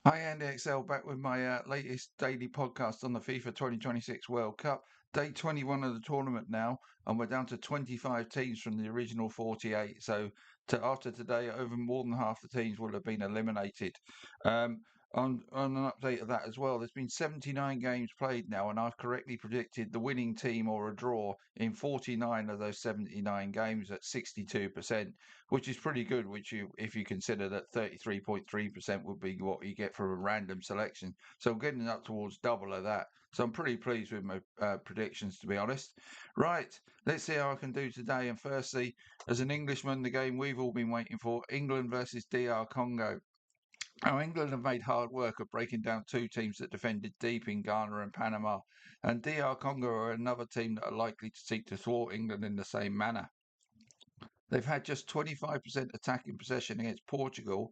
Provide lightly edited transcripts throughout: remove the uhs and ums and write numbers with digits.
Hi, Andy XL, back with my latest daily podcast on the FIFA 2026 World Cup. Day 21 of the tournament now, and we're down to 25 teams from the original 48. So, after today, over more than half the teams will have been eliminated. Um, on an update of that as well, there's been 79 games played now, and I've correctly predicted the winning team or a draw in 49 of those 79 games at 62%, which is pretty good. If you consider that 33.3% would be what you get from a random selection. So I'm getting up towards double of that. So I'm pretty pleased with my predictions, to be honest. Right, let's see how I can do today. And firstly, as an Englishman, the game we've all been waiting for: England versus DR Congo. Now, England have made hard work of breaking down two teams that defended deep in Ghana and Panama, and DR Congo are another team that are likely to seek to thwart England in the same manner. They've had just 25% attacking possession against Portugal,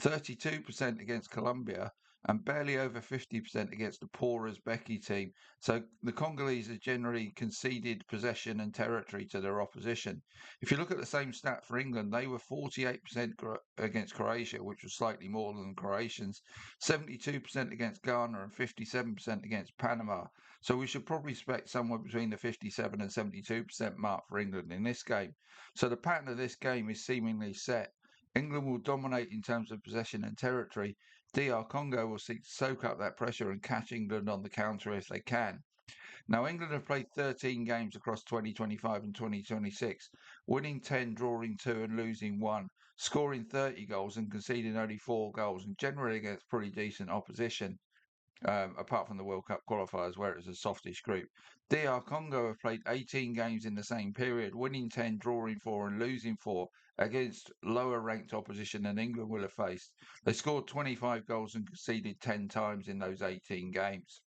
32% against Colombia, and barely over 50% against the poor Uzbeki team. So the Congolese have generally conceded possession and territory to their opposition. If you look at the same stat for England, they were 48% against Croatia, which was slightly more than Croatians, 72% against Ghana, and 57% against Panama. So we should probably expect somewhere between the 57 and 72% mark for England in this game. So the pattern of this game is seemingly set. England will dominate in terms of possession and territory. DR Congo will seek to soak up that pressure and catch England on the counter if they can. Now, England have played 13 games across 2025 and 2026, winning 10, drawing 2, and losing 1, scoring 30 goals and conceding only 4 goals, and generally against pretty decent opposition, apart from the World Cup qualifiers where it was a softish group. DR Congo have played 18 games in the same period, winning 10, drawing 4, and losing 4 against lower ranked opposition than England will have faced. They scored 25 goals and conceded 10 times in those 18 games.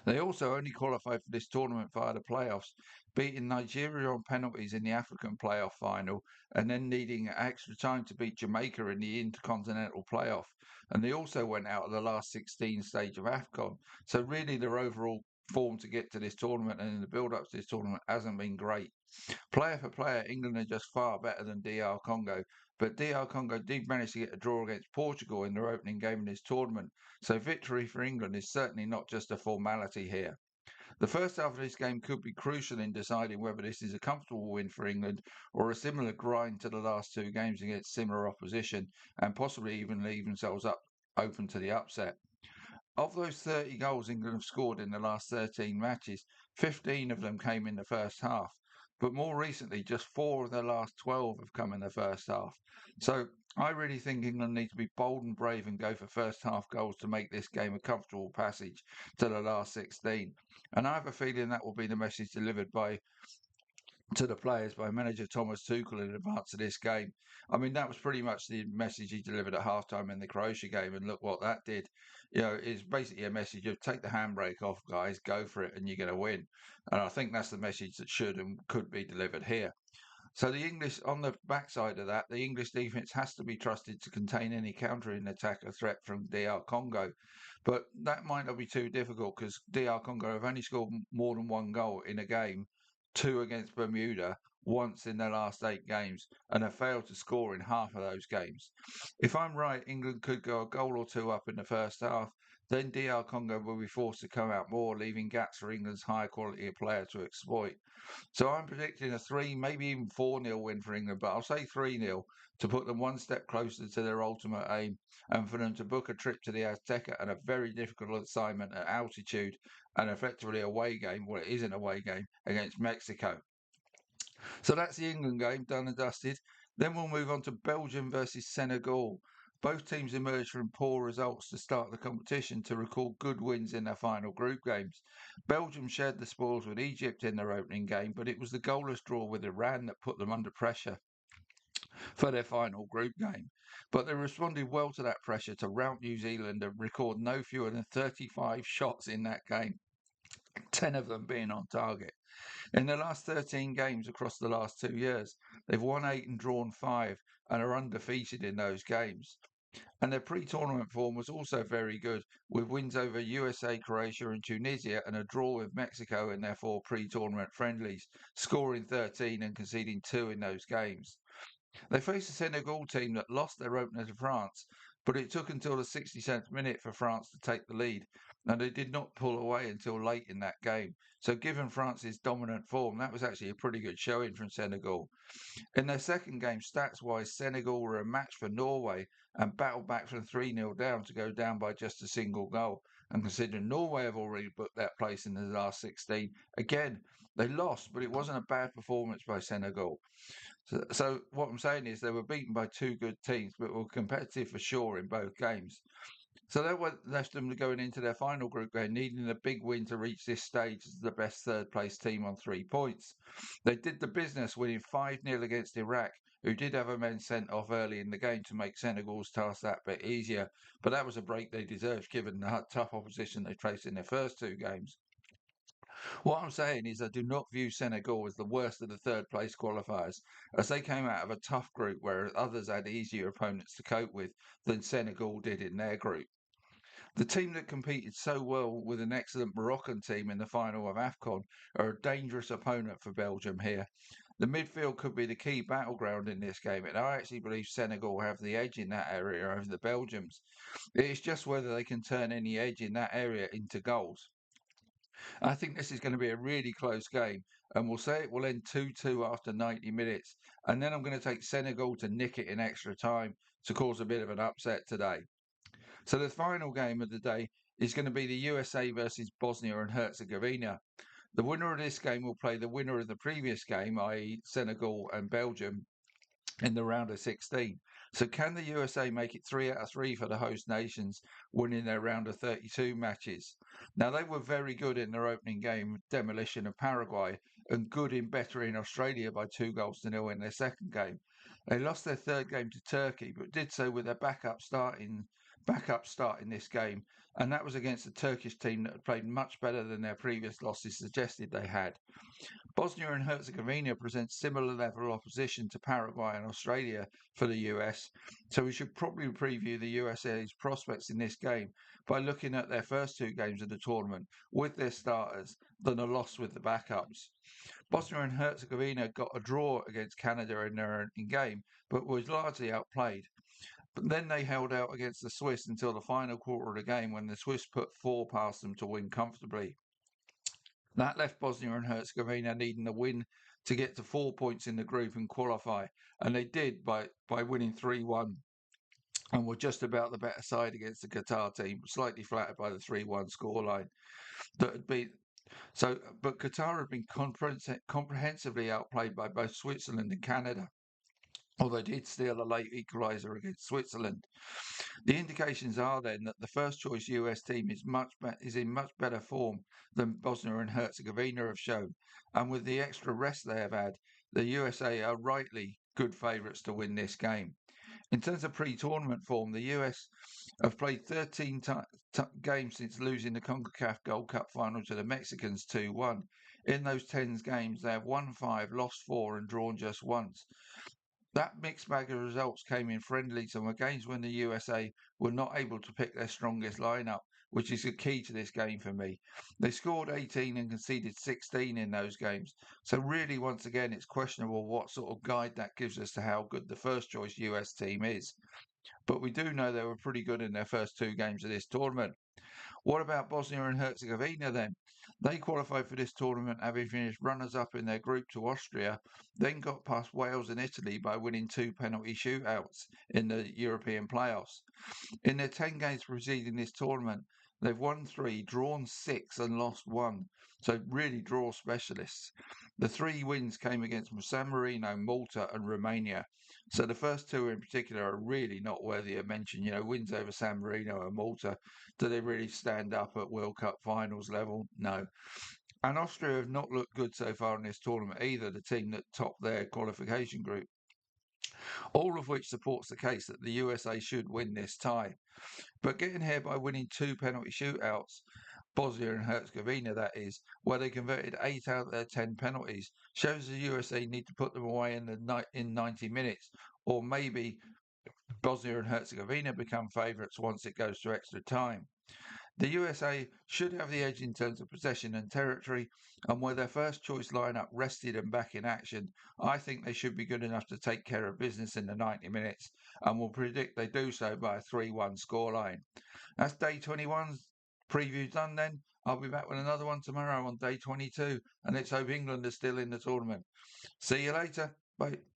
They also only qualified for this tournament via the playoffs, beating Nigeria on penalties in the African playoff final and then needing extra time to beat Jamaica in the Intercontinental playoff. And they also went out of the last 16 stage of AFCON. So really their overall form to get to this tournament and in the build-up to this tournament hasn't been great. Player for player, England are just far better than DR Congo, but DR Congo did manage to get a draw against Portugal in their opening game in this tournament, so victory for England is certainly not just a formality here. The first half of this game could be crucial in deciding whether this is a comfortable win for England or a similar grind to the last two games against similar opposition, and possibly even leave themselves up open to the upset. Of those 30 goals England have scored in the last 13 matches, 15 of them came in the first half. But more recently, just 4 of their last 12 have come in the first half. So I really think England need to be bold and brave and go for first half goals to make this game a comfortable passage to the last 16. And I have a feeling that will be the message delivered by to the players by manager Thomas Tuchel in advance of this game. I mean, that was pretty much the message he delivered at halftime in the Croatia game, and look what that did. It's basically a message of take the handbrake off, guys, go for it, and you're going to win. And I think that's the message that should and could be delivered here. So the English, on the backside of that, the English defence has to be trusted to contain any countering attack or threat from DR Congo. But that might not be too difficult because DR Congo have only scored more than one goal in a game, two against Bermuda, once in their last 8 games, and have failed to score in half of those games. If I'm right, England could go a goal or two up in the first half. Then DR Congo will be forced to come out more, leaving gaps for England's high quality player to exploit. So I'm predicting a 3, maybe even 4-0 win for England, but I'll say 3-0 to put them one step closer to their ultimate aim and for them to book a trip to the Azteca and a very difficult assignment at altitude and effectively a away game, well, it is an away game, against Mexico. So that's the England game done and dusted. Then we'll move on to Belgium versus Senegal. Both teams emerged from poor results to start the competition to record good wins in their final group games. Belgium shared the spoils with Egypt in their opening game, but it was the goalless draw with Iran that put them under pressure for their final group game. But they responded well to that pressure to rout New Zealand and record no fewer than 35 shots in that game, 10 of them being on target. In their last 13 games across the last 2 years, they've won 8 and drawn 5 and are undefeated in those games. And their pre-tournament form was also very good, with wins over USA, Croatia and Tunisia and a draw with Mexico in their 4 pre-tournament friendlies, scoring 13 and conceding 2 in those games. They faced a Senegal team that lost their opener to France, but it took until the 67th minute for France to take the lead, and they did not pull away until late in that game. So, given France's dominant form, that was actually a pretty good showing from Senegal. In their second game, stats-wise, Senegal were a match for Norway and battled back from 3-0 down to go down by just a single goal. And considering Norway have already booked that place in the last 16, again, they lost, but it wasn't a bad performance by Senegal. So what I'm saying is they were beaten by two good teams, but were competitive for sure in both games. So that left them going into their final group game, needing a big win to reach this stage as the best third place team on 3 points. They did the business, winning 5-0 against Iraq, who did have a men sent off early in the game to make Senegal's task that bit easier. But that was a break they deserved given the tough opposition they faced in their first two games. What I'm saying is I do not view Senegal as the worst of the third place qualifiers, as they came out of a tough group where others had easier opponents to cope with than Senegal did in their group. The team that competed so well with an excellent Moroccan team in the final of AFCON are a dangerous opponent for Belgium here. The midfield could be the key battleground in this game, and I actually believe Senegal have the edge in that area over the Belgians. It is just whether they can turn any edge in that area into goals. I think this is going to be a really close game, and we'll say it will end 2-2 after 90 minutes, and then I'm going to take Senegal to nick it in extra time to cause a bit of an upset today. So the final game of the day is going to be the USA versus Bosnia and Herzegovina. The winner of this game will play the winner of the previous game, i.e. Senegal and Belgium, in the round of 16. So can the USA make it 3 out of 3 for the host nations, winning their round of 32 matches? Now, they were very good in their opening game, demolition of Paraguay, and good in bettering Australia by 2-0 in their second game. They lost their third game to Turkey, but did so with their backup start in this game, and that was against a Turkish team that had played much better than their previous losses suggested they had. Bosnia and Herzegovina presents similar level opposition to Paraguay and Australia for the US, so we should probably preview the USA's prospects in this game by looking at their first two games of the tournament with their starters than a loss with the backups. Bosnia and Herzegovina got a draw against Canada in their opening game, but was largely outplayed. But then they held out against the Swiss until the final quarter of the game when the Swiss put four past them to win comfortably. That left Bosnia and Herzegovina needing a win to get to 4 points in the group and qualify, and they did by winning 3-1 and were just about the better side against the Qatar team, slightly flattered by the 3-1 scoreline. That had been so, but Qatar had been comprehensively outplayed by both Switzerland and Canada, although they did steal a late equaliser against Switzerland. The indications are then that the first choice US team is in much better form than Bosnia and Herzegovina have shown, and with the extra rest they have had, the USA are rightly good favourites to win this game. In terms of pre-tournament form, the US have played 13 games since losing the CONCACAF Gold Cup final to the Mexicans 2-1. In those 10 games, they have won 5, lost 4 and drawn just once. That mixed bag of results came in friendlies and were games when the USA were not able to pick their strongest lineup, which is the key to this game for me. They scored 18 and conceded 16 in those games. So really, once again, it's questionable what sort of guide that gives us to how good the first choice US team is. But we do know they were pretty good in their first two games of this tournament. What about Bosnia and Herzegovina then? They qualified for this tournament having finished runners-up in their group to Austria, then got past Wales and Italy by winning 2 penalty shootouts in the European playoffs. In their 10 games preceding this tournament, they've won 3, drawn 6 and lost 1. So really draw specialists. The 3 wins came against San Marino, Malta and Romania. So the first 2 in particular are really not worthy of mention. You know, wins over San Marino and Malta. Do they really stand up at World Cup finals level? No. And Austria have not looked good so far in this tournament either, the team that topped their qualification group. All of which supports the case that the USA should win this tie. But getting here by winning 2 penalty shootouts, Bosnia and Herzegovina that is, where they converted 8 out of their 10 penalties, shows the USA need to put them away in 90 minutes, or maybe Bosnia and Herzegovina become favourites once it goes to extra time. The USA should have the edge in terms of possession and territory, and with their first choice lineup rested and back in action, I think they should be good enough to take care of business in the 90 minutes, and will predict they do so by a 3-1 scoreline. That's day 21's preview done then. I'll be back with another one tomorrow on day 22, and let's hope England is still in the tournament. See you later. Bye.